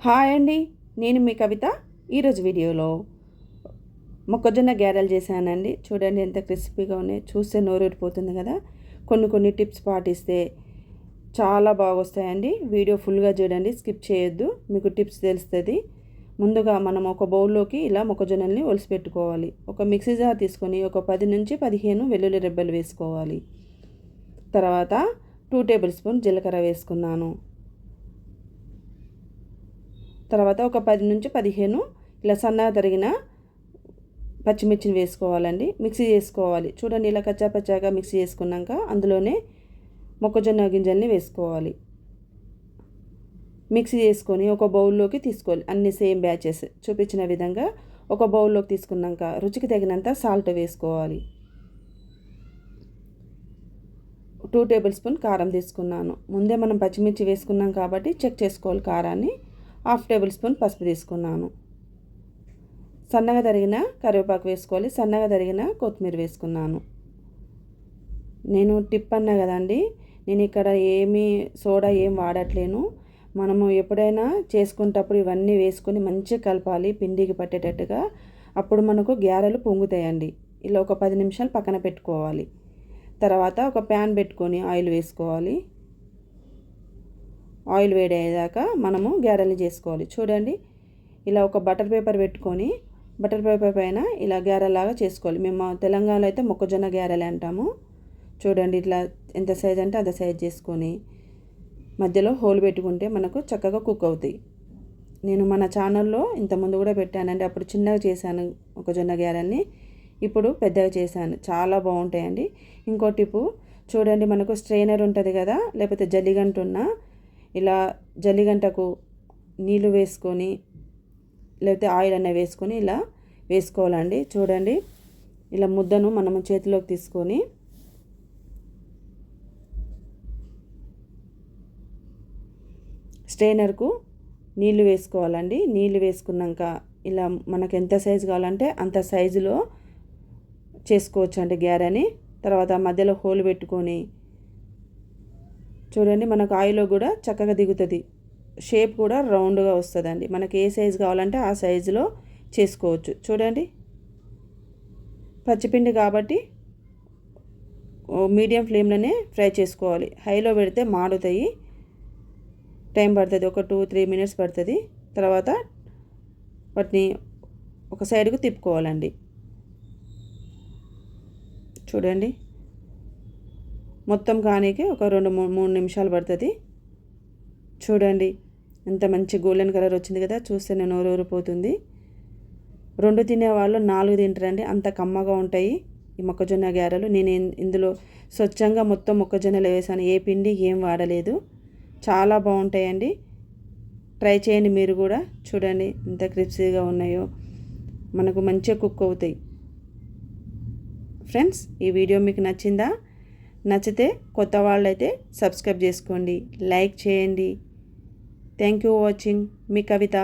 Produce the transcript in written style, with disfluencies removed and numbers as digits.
Hi అండి, నేను మీ కవిత. ఈరోజు వీడియోలో మొక్కజొన్న గ్యారెలు చేశానండి. చూడండి ఎంత క్రిస్పీగా ఉన్నాయి, చూస్తే నోరూరిపోతుంది కదా. కొన్ని టిప్స్ పాటిస్తే చాలా బాగొస్తాయండి. వీడియో ఫుల్గా చూడండి, స్కిప్ చేయొద్దు, మీకు టిప్స్ తెలుస్తుంది. ముందుగా మనం ఒక బౌల్లోకి ఇలా మొక్కజొన్నల్ని ఒలిసిపెట్టుకోవాలి. ఒక మిక్సీ జార్ తీసుకొని ఒక 10 నుంచి 15 వెల్లుల్లి రెబ్బలు వేసుకోవాలి. తర్వాత 2 టేబుల్ స్పూన్ జీలకర్ర వేసుకున్నాను. తర్వాత ఒక 10 నుంచి 15 ఇలా సన్నగా తరిగిన పచ్చిమిర్చిని వేసుకోవాలండి. మిక్సీ చేసుకోవాలి. చూడండి ఇలా కచ్చాపచ్చాగా మిక్సీ చేసుకున్నాక అందులోనే మొక్కజొన్న గింజల్ని వేసుకోవాలి. మిక్సీ చేసుకొని ఒక బౌల్లోకి తీసుకోవాలి. అన్ని సేమ్ బ్యాచెస్ చూపించిన విధంగా ఒక బౌల్లోకి తీసుకున్నాక రుచికి తగినంత సాల్ట్ వేసుకోవాలి. 2 టేబుల్ స్పూన్ కారం తీసుకున్నాను. ముందే మనం పచ్చిమిర్చి వేసుకున్నాం కాబట్టి చెక్ చేసుకోవాలి కారాన్ని. 1/2 టేబుల్ స్పూన్ పసుపు తీసుకున్నాను. సన్నగా తరిగిన కరివేపాకు వేసుకోవాలి. సన్నగా తరిగిన కొత్తిమీర వేసుకున్నాను. నేను టిప్ అన్నా కదండి, నేను ఇక్కడ సోడా ఏం వాడట్లేను. మనము ఎప్పుడైనా చేసుకునేటప్పుడు ఇవన్నీ వేసుకొని మంచిగా కలపాలి పిండికి పట్టేటట్టుగా. అప్పుడు మనకు గ్యారెలు పొంగుతాయండి. ఇలా ఒక 10 నిమిషాలు పక్కన పెట్టుకోవాలి. తర్వాత ఒక ప్యాన్ పెట్టుకొని ఆయిల్ వేసుకోవాలి. ఆయిల్ వేడయ్యేదాకా మనము గ్యారెలు చేసుకోవాలి. చూడండి ఇలా ఒక బటర్ పేపర్ పెట్టుకొని బటర్ పేపర్ పైన ఇలా గ్యారెలాగా చేసుకోవాలి. మేము తెలంగాణలో అయితే మొక్కజొన్న గ్యారెలు అంటాము. చూడండి ఇట్లా ఎంత సైజ్ అంటే అంత సైజ్ చేసుకొని మధ్యలో హోల్ పెట్టుకుంటే మనకు చక్కగా కుక్ అవుతాయి. నేను మన ఛానల్లో ఇంతకుముందు కూడా పెట్టానండి. అప్పుడు చిన్నగా చేశాను మొక్కజొన్న గ్యారెల్ని, ఇప్పుడు పెద్దగా చేశాను. చాలా బాగుంటాయండి. ఇంకో టిప్పు చూడండి, మనకు స్ట్రైనర్ ఉంటుంది కదా, లేకపోతే జల్లిగంట ఉన్న ఇలా జల్లిగంటకు నీళ్ళు వేసుకొని లేకపోతే ఆయిల్ అన్న వేసుకొని ఇలా వేసుకోవాలండి. చూడండి ఇలా ముద్దను మనము చేతిలోకి తీసుకొని స్ట్రైనర్కు నీళ్ళు వేసుకోవాలండి. నీళ్ళు వేసుకున్నాక ఇలా మనకు ఎంత సైజు కావాలంటే అంత సైజులో చేసుకోవచ్చు అండి గ్యారెని. తర్వాత మధ్యలో హోల్ పెట్టుకొని చూడండి మనకు ఆయిల్లో కూడా చక్కగా దిగుతుంది. షేప్ కూడా రౌండ్గా వస్తుందండి. మనకి ఏ సైజు కావాలంటే ఆ సైజులో చేసుకోవచ్చు. చూడండి పచ్చిపిండి కాబట్టి మీడియం ఫ్లేమ్లోనే ఫ్రై చేసుకోవాలి. హైలో పెడితే మాడుతాయి, టైం పడుతుంది. ఒక 2-3 మినిట్స్ పడుతుంది. తర్వాత వాటిని ఒక సైడ్కు తిప్పుకోవాలండి. చూడండి మొత్తం కానీకి ఒక 2-3 నిమిషాలు పడుతుంది. చూడండి ఎంత మంచి గోల్డెన్ కలర్ వచ్చింది కదా, చూస్తేనే నోరూరిపోతుంది. 2 తినేవాళ్ళు 4 తింటారండి, అంత కమ్మగా ఉంటాయి ఈ మొక్కజొన్న గ్యారెలు. నేను ఇందులో స్వచ్ఛంగా మొత్తం మొక్కజొన్నలు వేసాను, ఏ పిండి ఏం వాడలేదు. చాలా బాగుంటాయండి, ట్రై చేయండి మీరు కూడా. చూడండి ఎంత క్రిస్పీగా ఉన్నాయో, మనకు మంచిగా కుక్ అవుతాయి. ఫ్రెండ్స్ ఈ వీడియో మీకు నచ్చిందా? నచ్చితే కొత్త వాళ్ళైతే సబ్స్క్రైబ్ చేసుకోండి, లైక్ చేయండి. Thank you watching. Me Kavitha.